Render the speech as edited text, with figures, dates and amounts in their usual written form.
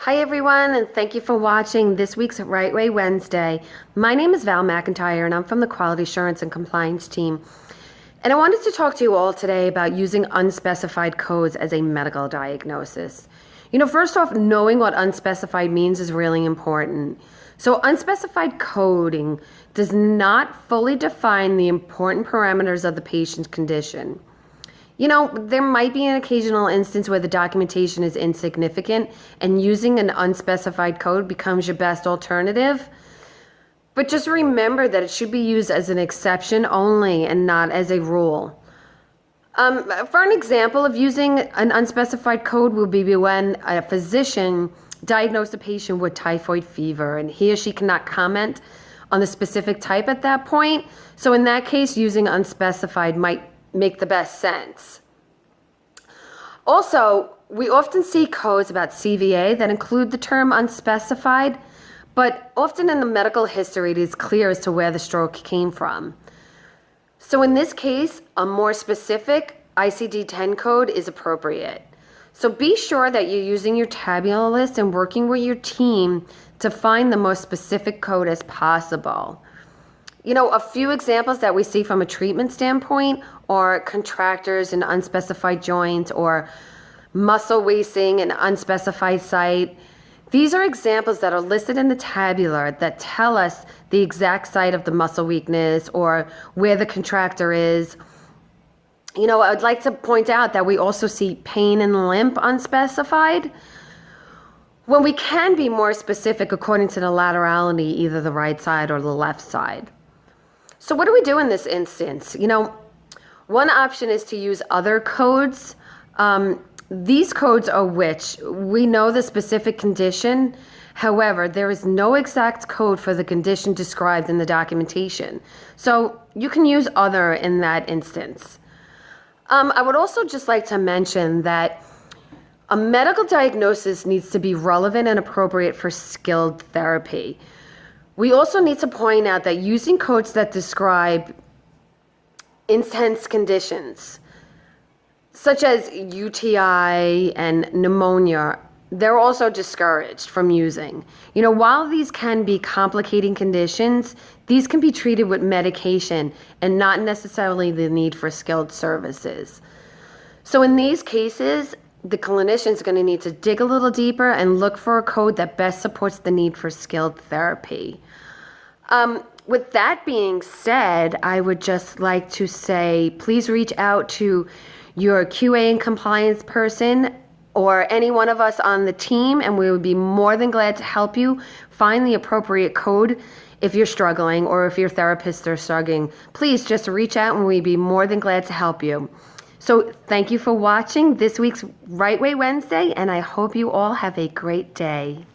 Hi everyone, and thank you for watching this week's Way Wednesday. My name is Val McIntyre and I'm from the Quality Assurance and Compliance team. And I wanted to talk to you all today about using unspecified codes as a medical diagnosis. First off, knowing what unspecified means is really important. So unspecified coding does not fully define the important parameters of the patient's condition. There might be an occasional instance where the documentation is insignificant and using an unspecified code becomes your best alternative. But just remember that it should be used as an exception only and not as a rule. For an example of using an unspecified code will be when a physician diagnosed a patient with typhoid fever and he or she cannot comment on the specific type at that point. So in that case, using unspecified might make the best sense. Also, we often see codes about CVA that include the term unspecified, but often in the medical history, it is clear as to where the stroke came from. So in this case, a more specific ICD-10 code is appropriate. So be sure that you're using your tabular list and working with your team to find the most specific code as possible. A few examples that we see from a treatment standpoint are contractures in unspecified joints or muscle wasting in unspecified site. These are examples that are listed in the tabular that tell us the exact site of the muscle weakness or where the contractor is. I'd like to point out that we also see pain and limp unspecified, when we can be more specific according to the laterality, either the right side or the left side. So what do we do in this instance? One option is to use other codes. These codes are which we know the specific condition. However, there is no exact code for the condition described in the documentation. So you can use other in that instance. I would also just like to mention that a medical diagnosis needs to be relevant and appropriate for skilled therapy. We also need to point out that using codes that describe intense conditions, such as UTI and pneumonia, they're also discouraged from using. While these can be complicating conditions, these can be treated with medication and not necessarily the need for skilled services. So in these cases, the clinician is going to need to dig a little deeper and look for a code that best supports the need for skilled therapy. With that being said, I would just like to say, please reach out to your QA and compliance person or any one of us on the team, and we would be more than glad to help you find the appropriate code if you're struggling or if your therapists are struggling. Please just reach out and we'd be more than glad to help you. So thank you for watching this week's Way Wednesday, and I hope you all have a great day.